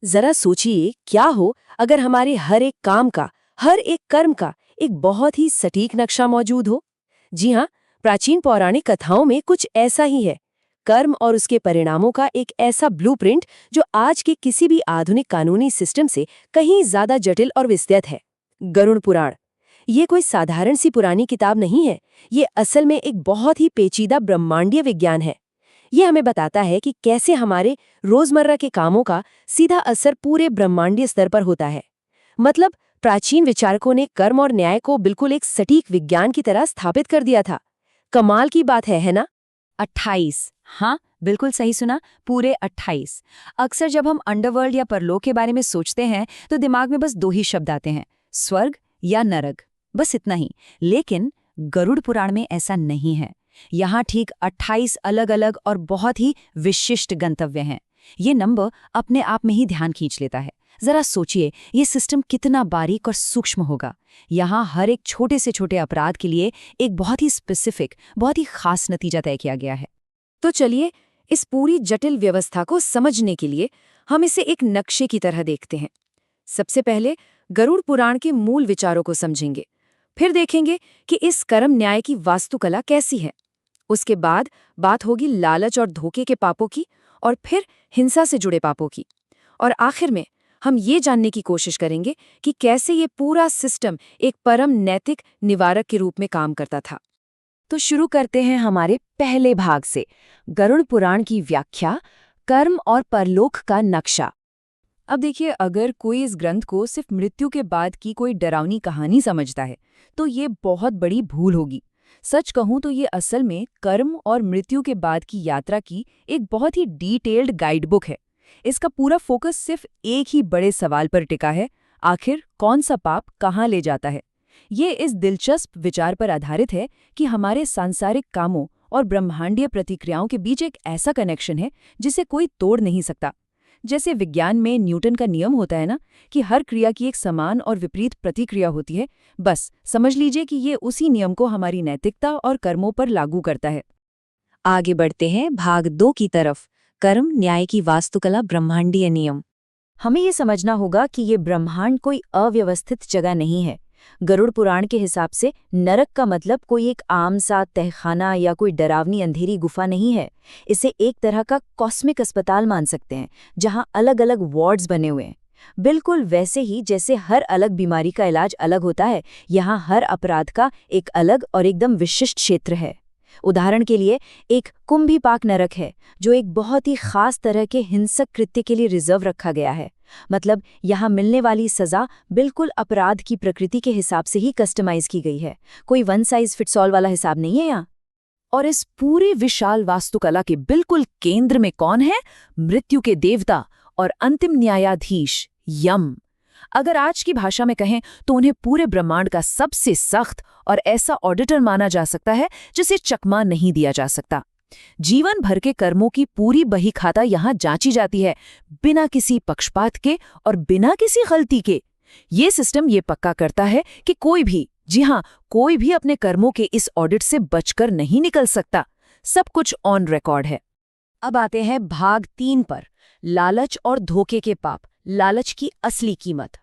जरा सोचिए क्या हो अगर हमारे हर एक काम का, हर एक कर्म का एक बहुत ही सटीक नक्शा मौजूद हो। जी हाँ, प्राचीन पौराणिक कथाओं में कुछ ऐसा ही है। कर्म और उसके परिणामों का एक ऐसा ब्लूप्रिंट जो आज के किसी भी आधुनिक कानूनी सिस्टम से कहीं ज्यादा जटिल और विस्तृत है। गरुड़ पुराण ये कोई साधारण सी पुरानी किताब नहीं है। ये असल में एक बहुत ही पेचीदा ब्रह्मांडीय विज्ञान है। ये हमें बताता है कि कैसे हमारे रोजमर्रा के कामों का सीधा असर पूरे ब्रह्मांडीय स्तर पर होता है। मतलब प्राचीन विचारकों ने कर्म और न्याय को बिल्कुल एक सटीक विज्ञान की तरह स्थापित कर दिया था। कमाल की बात है ना? 28। हाँ, बिल्कुल सही सुना, पूरे 28। अक्सर जब हम अंडरवर्ल्ड या परलोक के बारे में सोचते हैं तो दिमाग में बस दो ही शब्द आते हैं, स्वर्ग या नरक, बस इतना ही। लेकिन गरुड़ पुराण में ऐसा नहीं है। यहाँ ठीक 28 अलग अलग और बहुत ही विशिष्ट गंतव्य हैं। ये नंबर अपने आप में ही ध्यान खींच लेता है। जरा सोचिए, ये सिस्टम कितना बारीक और सूक्ष्म होगा। यहाँ हर एक छोटे से छोटे अपराध के लिए एक बहुत ही स्पेसिफिक, बहुत ही खास नतीजा तय किया गया है। तो चलिए, इस पूरी जटिल व्यवस्था को समझने के लिए हम इसे एक नक्शे की तरह देखते हैं। सबसे पहले गरुड़ पुराण के मूल विचारों को समझेंगे, फिर देखेंगे कि इस कर्म न्याय की वास्तुकला कैसी है। उसके बाद बात होगी लालच और धोखे के पापों की, और फिर हिंसा से जुड़े पापों की। और आखिर में हम ये जानने की कोशिश करेंगे कि कैसे ये पूरा सिस्टम एक परम नैतिक निवारक के रूप में काम करता था। तो शुरू करते हैं हमारे पहले भाग से, गरुड़ पुराण की व्याख्या, कर्म और परलोक का नक्शा। अब देखिए, अगर कोई इस ग्रंथ को सिर्फ मृत्यु के बाद की कोई डरावनी कहानी समझता है तो ये बहुत बड़ी भूल होगी। सच कहूं तो ये असल में कर्म और मृत्यु के बाद की यात्रा की एक बहुत ही डिटेल्ड गाइडबुक है। इसका पूरा फोकस सिर्फ एक ही बड़े सवाल पर टिका है, आखिर कौन सा पाप कहाँ ले जाता है। ये इस दिलचस्प विचार पर आधारित है कि हमारे सांसारिक कामों और ब्रह्मांडीय प्रतिक्रियाओं के बीच एक ऐसा कनेक्शन है जिसे कोई तोड़ नहीं सकता। जैसे विज्ञान में न्यूटन का नियम होता है ना, कि हर क्रिया की एक समान और विपरीत प्रतिक्रिया होती है, बस समझ लीजिए कि ये उसी नियम को हमारी नैतिकता और कर्मों पर लागू करता है। आगे बढ़ते हैं भाग 2 की तरफ, कर्म न्याय की वास्तुकला, ब्रह्मांडीय नियम। हमें ये समझना होगा कि ये ब्रह्मांड कोई अव्यवस्थित जगह नहीं है। गरुड़ पुराण के हिसाब से नरक का मतलब कोई एक आम सा तहखाना या कोई डरावनी अंधेरी गुफा नहीं है। इसे एक तरह का कॉस्मिक अस्पताल मान सकते हैं, जहाँ अलग अलग वार्ड्स बने हुए हैं। बिल्कुल वैसे ही जैसे हर अलग बीमारी का इलाज अलग होता है, यहाँ हर अपराध का एक अलग और एकदम विशिष्ट क्षेत्र है। उदाहरण के लिए एक कुंभीपाक नरक है, जो एक बहुत ही खास तरह के हिंसक कृत्य के लिए रिजर्व रखा गया है। मतलब यहाँ मिलने वाली सजा बिल्कुल अपराध की प्रकृति के हिसाब से ही कस्टमाइज की गई है, कोई वन साइज फिट्स ऑल वाला हिसाब नहीं है यहाँ। और इस पूरी विशाल वास्तुकला के बिल्कुल केंद्र में कौन है? मृत्यु के देवता और अंतिम न्यायाधीश, यम। अगर आज की भाषा में कहें तो उन्हें पूरे ब्रह्मांड का सबसे सख्त और ऐसा ऑडिटर माना जा सकता है जिसे चकमा नहीं दिया जा सकता। जीवन भर के कर्मों की पूरी बही खाता यहाँ जांची जाती है, बिना किसी पक्षपात के और बिना किसी गलती के। ये सिस्टम ये पक्का करता है कि कोई भी, जी हाँ, कोई भी अपने कर्मों के इस ऑडिट से बचकर नहीं निकल सकता। सब कुछ ऑन रिकॉर्ड है। अब आते हैं भाग 3 पर, लालच और धोखे के पाप, लालच की असली कीमत।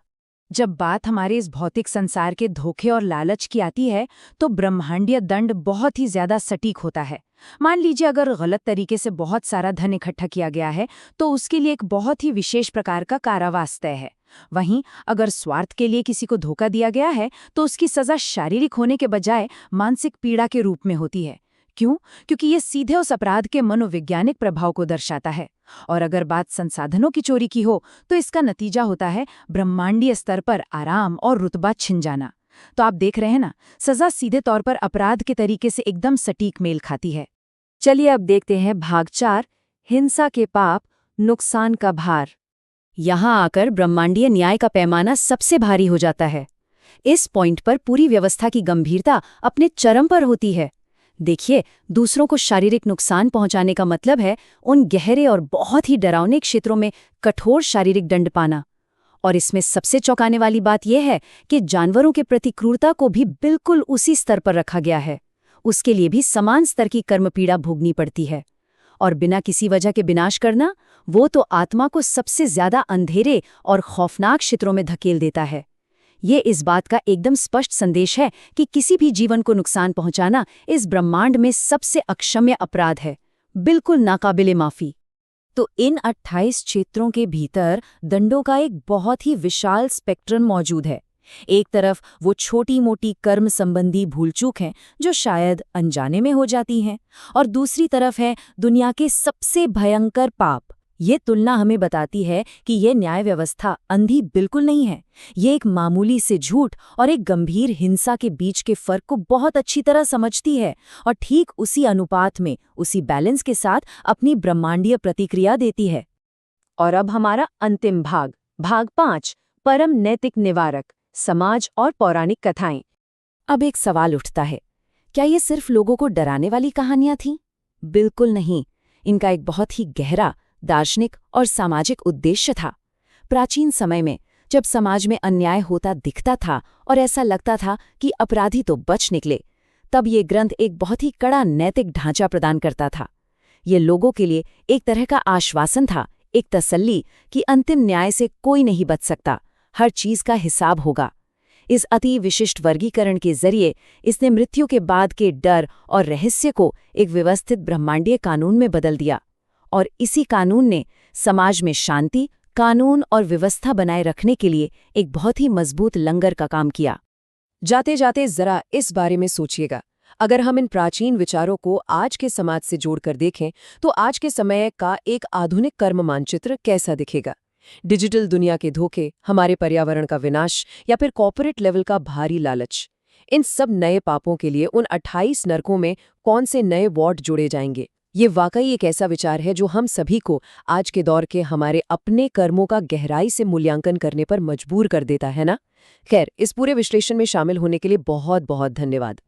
जब बात हमारे इस भौतिक संसार के धोखे और लालच की आती है तो ब्रह्मांडीय दंड बहुत ही ज्यादा सटीक होता है। मान लीजिए अगर गलत तरीके से बहुत सारा धन इकट्ठा किया गया है तो उसके लिए एक बहुत ही विशेष प्रकार का कारावास तय है। वहीं अगर स्वार्थ के लिए किसी को धोखा दिया गया है तो उसकी सजा शारीरिक होने के बजाय मानसिक पीड़ा के रूप में होती है। क्यों? क्योंकि ये सीधे उस अपराध के मनोवैज्ञानिक प्रभाव को दर्शाता है। और अगर बात संसाधनों की चोरी की हो तो इसका नतीजा होता है ब्रह्मांडीय स्तर पर आराम और रुतबा छिन जाना। तो आप देख रहे हैं ना, सजा सीधे तौर पर अपराध के तरीके से एकदम सटीक मेल खाती है। चलिए अब देखते हैं भाग 4, हिंसा के पाप, नुकसान का भार। यहाँ आकर ब्रह्मांडीय न्याय का पैमाना सबसे भारी हो जाता है। इस पॉइंट पर पूरी व्यवस्था की गंभीरता अपने चरम पर होती है। देखिए, दूसरों को शारीरिक नुकसान पहुंचाने का मतलब है उन गहरे और बहुत ही डरावने क्षेत्रों में कठोर शारीरिक दंड पाना। और इसमें सबसे चौंकाने वाली बात यह है कि जानवरों के प्रति क्रूरता को भी बिल्कुल उसी स्तर पर रखा गया है। उसके लिए भी समान स्तर की कर्मपीड़ा भोगनी पड़ती है। और बिना किसी वजह के विनाश करना, वो तो आत्मा को सबसे ज्यादा अंधेरे और खौफनाक क्षेत्रों में धकेल देता है। ये इस बात का एकदम स्पष्ट संदेश है कि किसी भी जीवन को नुकसान पहुंचाना इस ब्रह्मांड में सबसे अक्षम्य अपराध है, बिल्कुल नाकाबिले माफी। तो इन 28 क्षेत्रों के भीतर दंडों का एक बहुत ही विशाल स्पेक्ट्रम मौजूद है। एक तरफ वो छोटी मोटी कर्म संबंधी भूलचूक हैं जो शायद अनजाने में हो जाती हैं, और दूसरी तरफ है दुनिया के सबसे भयंकर पाप। ये तुलना हमें बताती है कि ये न्याय व्यवस्था अंधी बिल्कुल नहीं है। ये एक मामूली से झूठ और एक गंभीर हिंसा के बीच के फर्क को बहुत अच्छी तरह समझती है, और ठीक उसी अनुपात में, उसी बैलेंस के साथ अपनी ब्रह्मांडीय प्रतिक्रिया देती है। और अब हमारा अंतिम भाग, भाग 5, परम नैतिक निवारक, समाज और पौराणिक कथाएं। अब एक सवाल उठता है, क्या ये सिर्फ लोगों को डराने वाली कहानियां थीं? बिल्कुल नहीं। इनका एक बहुत ही गहरा दार्शनिक और सामाजिक उद्देश्य था। प्राचीन समय में जब समाज में अन्याय होता दिखता था और ऐसा लगता था कि अपराधी तो बच निकले, तब ये ग्रंथ एक बहुत ही कड़ा नैतिक ढांचा प्रदान करता था। ये लोगों के लिए एक तरह का आश्वासन था, एक तसल्ली कि अंतिम न्याय से कोई नहीं बच सकता, हर चीज का हिसाब होगा। इस अति विशिष्ट वर्गीकरण के जरिए इसने मृत्यु के बाद के डर और रहस्य को एक व्यवस्थित ब्रह्मांडीय कानून में बदल दिया, और इसी कानून ने समाज में शांति, कानून और व्यवस्था बनाए रखने के लिए एक बहुत ही मजबूत लंगर का काम किया। जाते जाते जरा इस बारे में सोचिएगा, अगर हम इन प्राचीन विचारों को आज के समाज से जोड़कर देखें तो आज के समय का एक आधुनिक कर्म मानचित्र कैसा दिखेगा? डिजिटल दुनिया के धोखे, हमारे पर्यावरण का विनाश, या फिर कॉर्पोरेट लेवल का भारी लालच, इन सब नए पापों के लिए उन 28 नरकों में कौन से नए वार्ड जोड़े जाएंगे? ये वाकई एक ऐसा विचार है जो हम सभी को आज के दौर के हमारे अपने कर्मों का गहराई से मूल्यांकन करने पर मजबूर कर देता है ना? खैर, इस पूरे विश्लेषण में शामिल होने के लिए बहुत बहुत धन्यवाद।